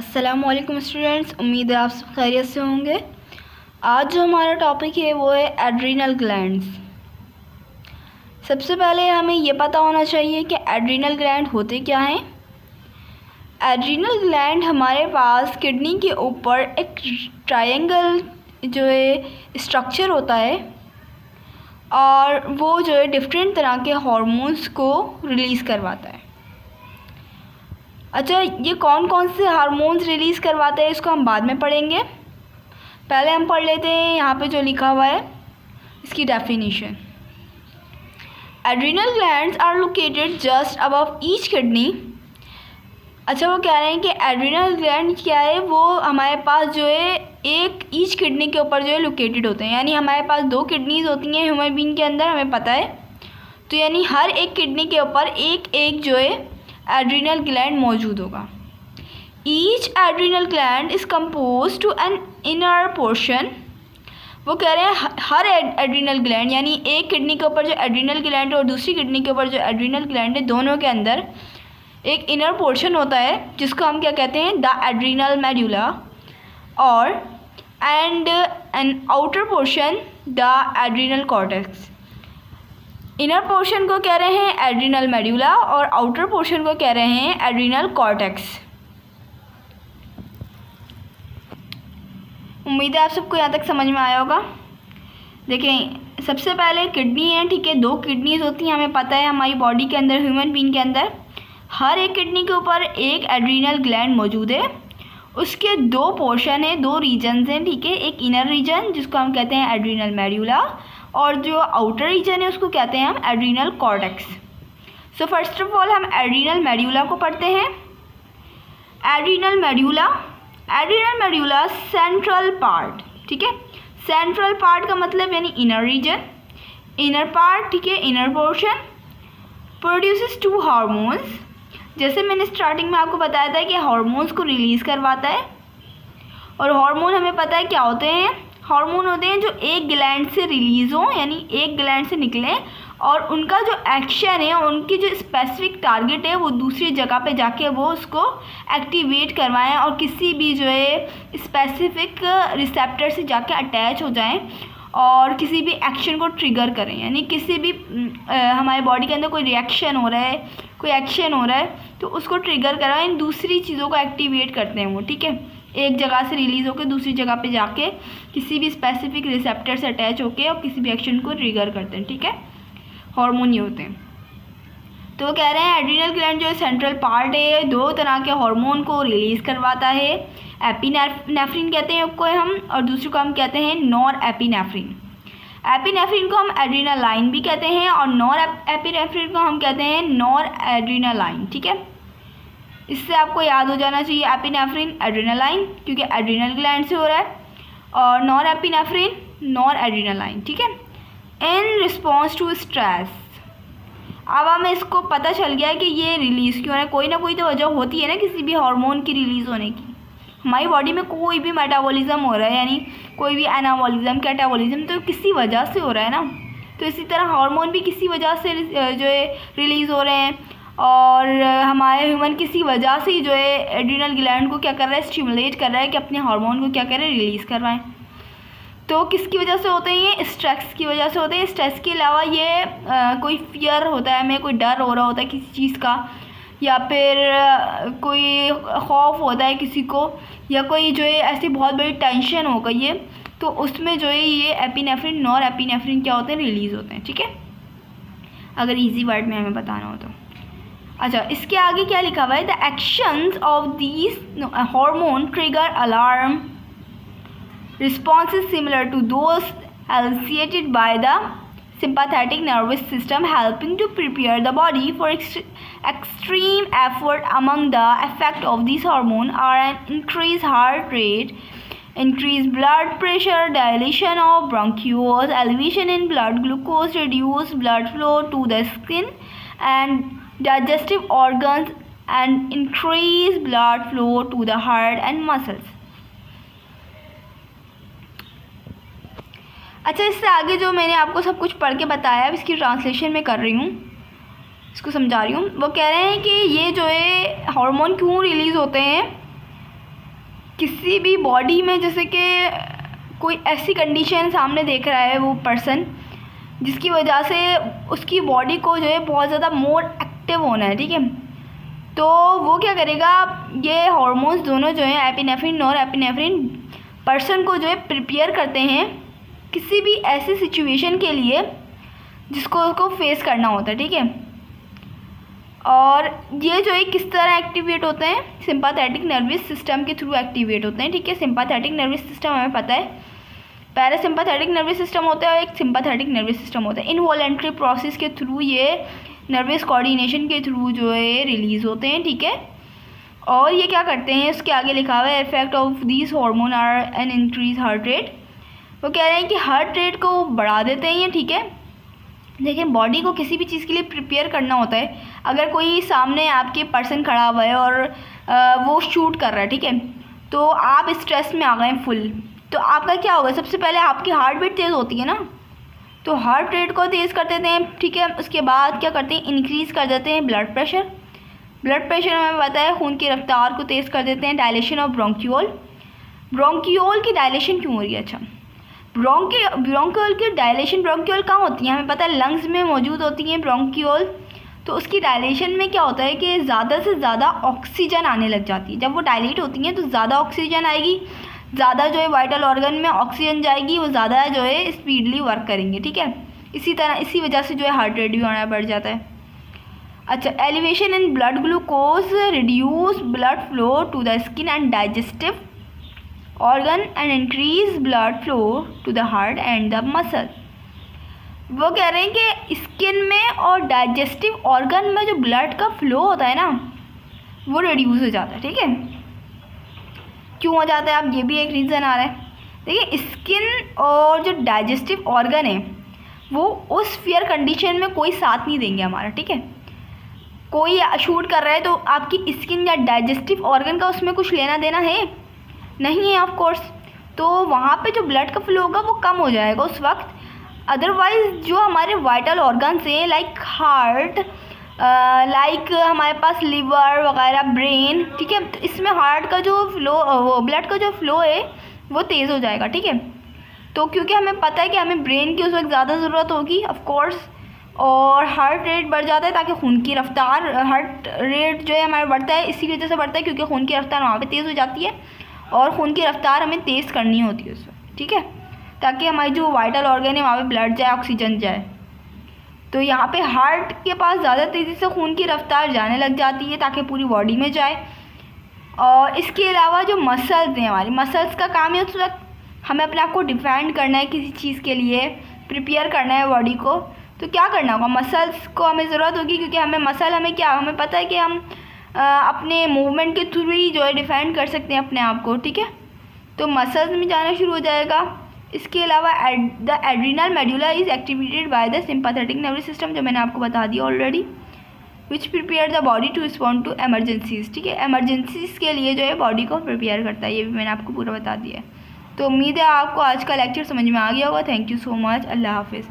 अस्सलामुअलैकुम स्टूडेंट्स, उम्मीद है आप सब खैरियत से होंगे। आज जो हमारा टॉपिक है वो है एड्रीनल ग्लैंड्स। सबसे पहले हमें ये पता होना चाहिए कि एड्रीनल ग्लैंड होते क्या हैं। एड्रीनल ग्लैंड हमारे पास किडनी के ऊपर एक ट्रायंगल जो है स्ट्रक्चर होता है और वो जो है डिफरेंट तरह के हार्मोन्स को रिलीज़ करवाता है। अच्छा, ये कौन कौन से हार्मोन्स रिलीज़ करवाते हैं इसको हम बाद में पढ़ेंगे। पहले हम पढ़ लेते हैं यहाँ पे जो लिखा हुआ है इसकी definition. Adrenal glands are located just above each kidney. अच्छा, वो कह रहे हैं कि एड्रीनल ग्लैंड क्या है, वो हमारे पास जो है एक ईच किडनी के ऊपर जो है लोकेटेड होते हैं। यानी हमारे पास 2 किडनीज़ होती हैं ह्यूमन बीइंग के अंदर, हमें पता है। तो यानी हर एक किडनी के ऊपर एक एक जो है एड्रीनल ग्लैंड मौजूद होगा। Each adrenal gland is compose to an inner portion. वो कह रहे हैं हर एड्रीनल ग्लैंड यानी एक किडनी के ऊपर जो एड्रीनल ग्लैंड है और दूसरी किडनी के ऊपर जो एड्रीनल ग्लैंड है, दोनों के अंदर एक इनर पोर्शन होता है जिसको हम क्या कहते हैं, द एड्रीनल मेडुला, और and an outer portion the adrenal cortex. Inner portion को कह रहे हैं एड्रीनल मेडुला और आउटर पोर्शन को कह रहे हैं एड्रीनल कॉर्टेक्स। उम्मीद है आप सबको यहाँ तक समझ में आया होगा। देखें, सबसे पहले किडनी है, ठीक है, 2 किडनीज होती हैं, हमें पता है हमारी बॉडी के अंदर, ह्यूमन बीइंग के अंदर हर एक किडनी के ऊपर एक एड्रीनल ग्लैंड मौजूद है। उसके 2 पोर्शन है, 2 रीजन्स हैं, ठीक है। एक इनर रीजन जिसको हम कहते हैं एड्रीनल मेडुला और जो आउटर रीजन है उसको कहते हैं हम adrenal cortex. So first of all हम एड्रीनल मेडुला को पढ़ते हैं। एड्रीनल मेडुला सेंट्रल पार्ट, ठीक है। सेंट्रल पार्ट का मतलब यानी इनर रीजन, इनर पार्ट, ठीक है, इनर पोर्शन प्रोड्यूसेस 2 हार्मोन्स। जैसे मैंने स्टार्टिंग में आपको बताया था कि हार्मोन्स को रिलीज़ करवाता है। और हार्मोन हमें पता है क्या होते हैं, हार्मोन होते हैं जो एक ग्लैंड से रिलीज़ हों, यानी एक ग्लैंड से निकलें और उनका जो एक्शन है, उनकी जो स्पेसिफिक टारगेट है वो दूसरी जगह पे जाके वो उसको एक्टिवेट करवाएं और किसी भी जो है स्पेसिफिक रिसेप्टर से जाके अटैच हो जाएं और किसी भी एक्शन को ट्रिगर करें। यानी किसी भी हमारे बॉडी के अंदर कोई रिएक्शन हो रहा है, कोई एक्शन हो रहा है तो उसको ट्रिगर करवाएं, दूसरी चीज़ों को एक्टिवेट करते हैं वो, ठीक है। एक जगह से रिलीज़ होकर दूसरी जगह पे जाके किसी भी स्पेसिफिक रिसेप्टर से अटैच होके और किसी भी एक्शन को ट्रिगर करते हैं, ठीक है। हार्मोन ये होते हैं। तो वो कह रहे हैं एड्रीनल ग्लैंड जो है सेंट्रल पार्ट है, 2 तरह के हार्मोन को रिलीज़ करवाता है। एपिनेफ्रिन कहते हैं उसको हम, और दूसरे को हम कहते हैं नॉर एपिनेफ्रिन। एपिनेफ्रिन को हम एड्रीनालाइन भी कहते हैं और नॉर एपिनेफ्रिन को हम कहते हैं नॉर एड्रीनालाइन, ठीक है। इससे आपको याद हो जाना चाहिए एपिनेफ्रिन एड्रीनालाइन क्योंकि एड्रीनल ग्लैंड से हो रहा है, और नॉर एपिनेफ्रिन नॉर एड्रीनालाइन, ठीक है। इन रिस्पॉन्स टू स्ट्रेस, अब हमें इसको पता चल गया कि ये रिलीज़ क्यों है। कोई ना कोई तो वजह होती है ना किसी भी हार्मोन की रिलीज़ होने की। हमारी बॉडी में कोई भी मेटाबॉलिज्म हो रहा है, यानी कोई भी एनाबॉलिज्म कैटाबॉलिज्म, तो किसी वजह से हो रहा है ना। तो इसी तरह हार्मोन भी किसी वजह से जो है रिलीज़ हो रहे हैं और हमारे ह्यूमन किसी वजह से जो है एड्रीनल ग्लैंड को क्या कर रहा है, स्टिमुलेट कर रहा है कि अपने हार्मोन को क्या करें, रिलीज़ करवाएं। तो किसकी वजह से होते हैं ये, स्ट्रेस की वजह से होते हैं। स्ट्रेस के अलावा ये कोई फियर होता है, हमें कोई डर हो रहा होता है किसी चीज़ का, या फिर कोई खौफ होता है किसी को, या कोई जो है ऐसी बहुत बड़ी टेंशन हो गई है, तो उसमें जो है ये एपिनेफ्रिन नॉर एपिनेफ्रिन क्या होते हैं, रिलीज़ होते हैं, ठीक है, अगर इजी वर्ड में हमें बताना हो तो। अच्छा, इसके आगे क्या लिखा हुआ है, the actions of these hormone trigger alarm responses similar to those elicited by the sympathetic nervous system, helping to prepare the body for extreme effort. Among the effect of these hormone are an increased heart rate, increased blood pressure, dilation of bronchioles, elevation in blood glucose, reduced blood flow to the skin and digestive organs, and increased blood flow to the heart and muscles. अच्छा, इससे आगे जो मैंने आपको सब कुछ पढ़ के बताया है इसकी ट्रांसलेशन में कर रही हूँ, इसको समझा रही हूँ। वो कह रहे हैं कि ये जो है हार्मोन क्यों रिलीज़ होते हैं, किसी भी बॉडी में जैसे कि कोई ऐसी कंडीशन सामने देख रहा है वो पर्सन जिसकी वजह से उसकी बॉडी को जो है बहुत ज़्यादा मोर एक्टिव होना है, ठीक है, तो वो क्या करेगा, ये हार्मोन्स दोनों जो हैं एपिनेफ्रिन और एपिनेफ्रिन पर्सन को जो है प्रिपेयर करते हैं किसी भी ऐसी सिचुएशन के लिए जिसको उसको फेस करना होता है, ठीक है। और ये जो है किस तरह एक्टिवेट होते हैं, सिंपैथेटिक नर्वस सिस्टम के थ्रू एक्टिवेट होते हैं, ठीक है। सिंपैथेटिक नर्वस सिस्टम हमें पता है, पैरासिम्पैथेटिक नर्वस सिस्टम होता है और एक सिंपैथेटिक नर्वस सिस्टम होता है। इनवॉलेंट्री प्रोसेस के थ्रू ये नर्वस कोऑर्डिनेशन के थ्रू जो है रिलीज़ होते हैं, ठीक है। और ये क्या करते हैं, उसके आगे लिखा हुआ है effect of these hormone are an increase heart rate. वो कह रहे हैं कि हार्ट रेट को बढ़ा देते हैं ये, ठीक है। देखिए बॉडी को किसी भी चीज़ के लिए प्रिपेयर करना होता है। अगर कोई सामने आपके पर्सन खड़ा हुआ है और वो शूट कर रहा है, ठीक है, तो आप स्ट्रेस में आ गए फुल, तो आपका क्या होगा, सबसे पहले आपकी हार्ट बीट तेज़ होती है ना, तो हार्ट रेट को तेज़ कर देते हैं, ठीक है। उसके बाद क्या करते हैं, इंक्रीज़ कर देते हैं ब्लड प्रेशर। ब्लड प्रेशर हमें पता है खून की रफ्तार को तेज़ कर देते हैं। डायलेशन ऑफ ब्रोंकियोल, ब्रोंकियोल की डायलेशन क्यों हो रही है, अच्छा ब्रोंकियोल की डायलेशन, ब्रोंकियोल कहाँ होती है, हमें पता है लंग्स में मौजूद होती हैं ब्रोंकियोल। तो उसकी डायलेशन में क्या होता है कि ज़्यादा से ज़्यादा ऑक्सीजन आने लग जाती है। जब वो डायलेट होती हैं तो ज़्यादा ऑक्सीजन आएगी, ज़्यादा जो है वाइटल ऑर्गन में ऑक्सीजन जाएगी, वो ज़्यादा जो है स्पीडली वर्क करेंगे, ठीक है। इसी वजह से जो है हार्ट रेट भी होना बढ़ जाता है। अच्छा, elevation in blood glucose reduce blood flow to the skin and digestive organ and increase blood flow to the heart and the muscle. वो कह रहे हैं कि स्किन में और डाइजेस्टिव ऑर्गन में जो ब्लड का फ्लो होता है ना, वो रिड्यूस हो जाता है, ठीक है। क्यों हो जाता है, अब ये भी एक रीज़न आ रहा है। देखिए स्किन और जो डाइजेस्टिव ऑर्गन है वो उस फेयर कंडीशन में कोई साथ नहीं देंगे हमारा, ठीक है। कोई शूट कर रहा है तो आपकी स्किन या डाइजेस्टिव ऑर्गन का उसमें कुछ लेना देना है नहीं है, ऑफ कोर्स, तो वहाँ पे जो ब्लड का फ्लो होगा वो कम हो जाएगा उस वक्त। अदरवाइज़ जो हमारे वाइटल ऑर्गन्स हैं लाइक हार्ट, लाइक हमारे पास लिवर वगैरह, ब्रेन, ठीक है, तो इसमें हार्ट का जो फ्लो, वो ब्लड का जो फ्लो है वो तेज़ हो जाएगा, ठीक है। तो क्योंकि हमें पता है कि हमें ब्रेन की उस वक्त ज़्यादा ज़रूरत होगी ऑफ कोर्स, और हार्ट रेट बढ़ जाता है ताकि खून की रफ्तार, हार्ट रेट जो है हमारा बढ़ता है इसी वजह से बढ़ता है क्योंकि खून की रफ्तार वहाँ पे तेज़ हो जाती है और खून की रफ्तार हमें तेज़ करनी होती है उस वक्त, ठीक है, ताकि हमारी जो वाइटल ऑर्गन है वहाँ पे ब्लड जाए, ऑक्सीजन जाए। तो यहाँ पे हार्ट के पास ज़्यादा तेज़ी से खून की रफ्तार जाने लग जाती है ताकि पूरी बॉडी में जाए। और इसके अलावा जो मसल्स हैं, हमारी मसल्स का काम है उस वक्त हमें अपने आप को डिफेंड करना है, किसी चीज़ के लिए प्रिपेयर करना है बॉडी को, तो क्या करना होगा, मसल्स को हमें ज़रूरत होगी क्योंकि हमें क्या, हमें पता है कि हम अपने मूवमेंट के थ्रू ही जो है डिफेंड कर सकते हैं अपने आप को, ठीक है। तो मसल्स में जाना शुरू हो जाएगा। इसके अलावा the adrenal medulla is activated by the sympathetic nervous system, जो मैंने आपको बता दिया already, which prepare the body to respond to emergencies, ठीक है। एमरजेंसीज के लिए जो है बॉडी को प्रिपेयर करता है, ये भी मैंने आपको पूरा बता दिया है। तो उम्मीद है आपको आज का लेक्चर समझ में आ गया होगा। थैंक यू सो मच, अल्लाह हाफिज़।